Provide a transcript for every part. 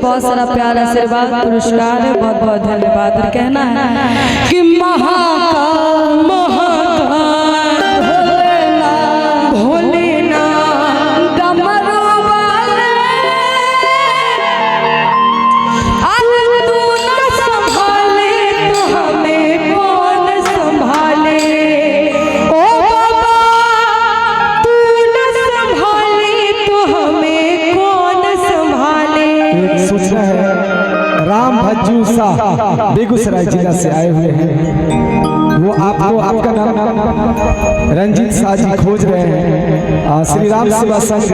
बहुत सारा प्यार आशीर्वाद पुरस्कार है, बहुत बहुत धन्यवाद। कहना है कि महाकाल महाकाल भोलेनाथ डमरू वाले अगर तू न संभाले तो हमें कौन संभाले। ओ बाबा तू न संभाले तो हमें कौन संभाले। सूचना है राम भज्जू शाह बेगूसराय जिला से आए हुए हैं। वो आपको आपका नाम रंजीत शाह जी खोज रहे हैं। श्री राम सेवा संघ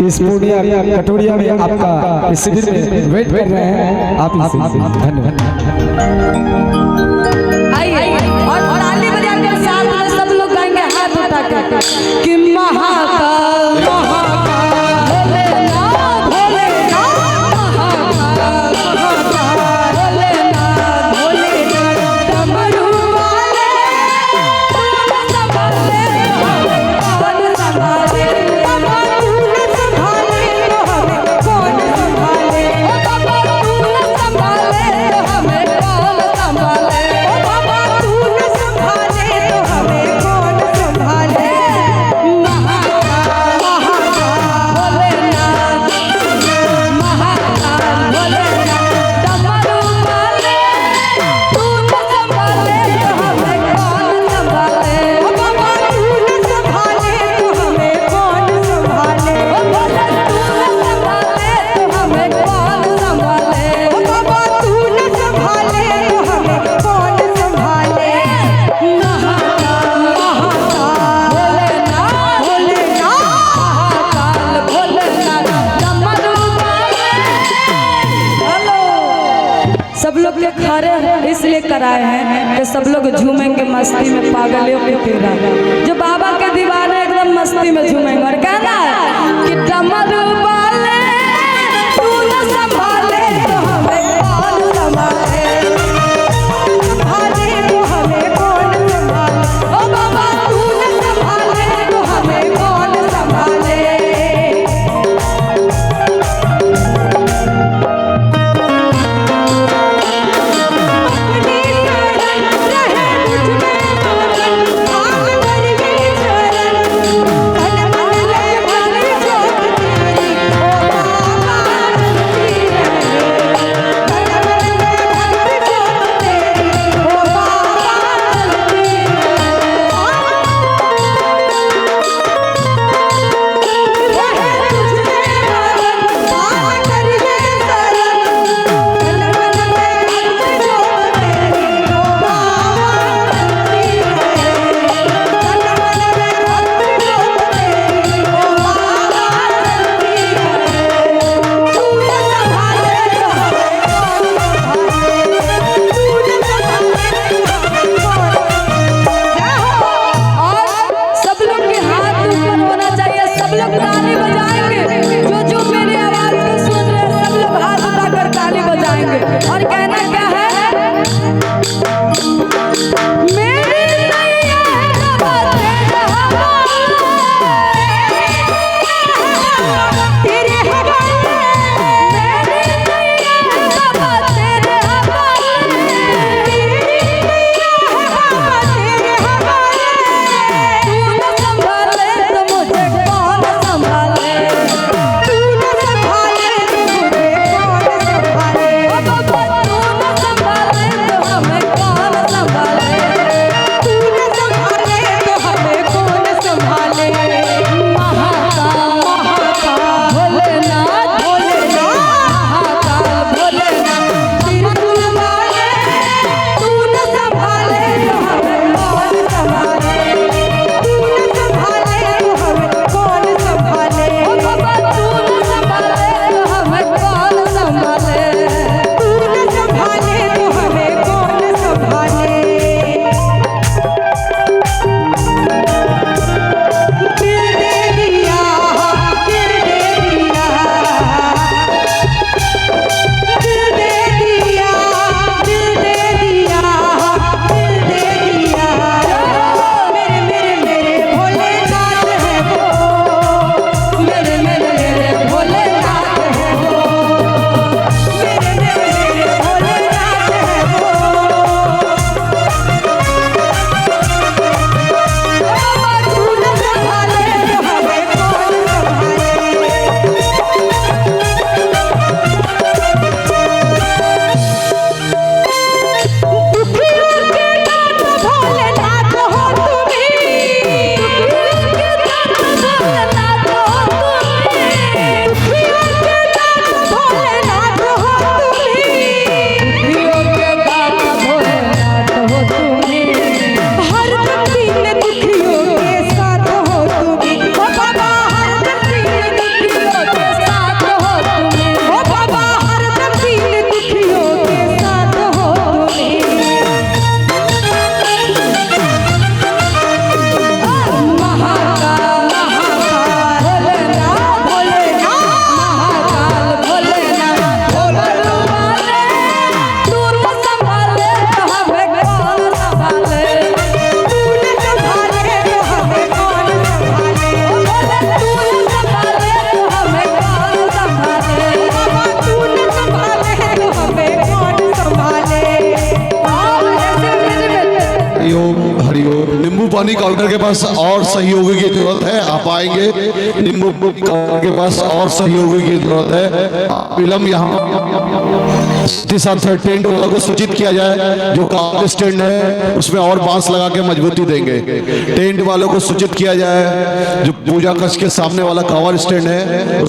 इस पूर्णिया कटोरिया में आपका इस शिविर में वेट कर रहे हैं। आप धन्यवाद। आइए और ताली बजा के साथ में सब लोग गाएंगे हाथ उठा के कि महाकाल महाकाल भोलेनाथ भोलेनाथ महाकाल महाकाल भोलेनाथ भोलेनाथ डमरू वाले कौन संभाले कौन संभाले। बाबा तू न संभाले तो हमें कौन संभाले। ओ बाबा तू न संभाले तो हमें कौन संभाले। ओ बाबा तू न संभाले तो हमें कौन संभाले। महाकाल महाकाल भोलेनाथ महाकाल भोलेनाथ डमरू वाले तू न संभाले तो हमें कौन संभाले। ओ बाबा तू न संभाले तो हमें कौन संभाले। ओ भोले तू न संभाले तो हमें कौन संभाले। ओ बाबा तू न संभाले तो हमें कौन संभाले। महाकाल महाकाल भोलेनाथ भोलेनाथ महाकाल भोलेनाथ डमरू वाले। हेलो सब लोग के खड़े इसलिए कराए हैं कि सब लोग झूमेंगे मस्ती में पागलों के तेरा। जो बाबा के दीवाने एकदम मस्ती में झूमेंगे और कहना है कि डमरू वाले तू न संभाले तो हमें कौन संभाले। संभाले तो हमें कौन संभाले। ओ बाबा तू न संभाले तो हमें कौन संभाले। अपनी शरण रहे मुझ में मगन, आग कर भी चरण, तन मन लय पानी काउंटर के पास और सहयोगी की जरूरत है, आप आएंगे। नींबू काउंटर के पास और सहयोगी की जरूरत है, विलम्ब यहाँ साथ टेंट वालों को सूचित किया जाए। जो काउंटर स्टैंड है उसमें और बांस लगा के मजबूती देंगे। टेंट वालों को सूचित किया जाए जो पूजा कक्ष के सामने वाला कवर स्टैंड है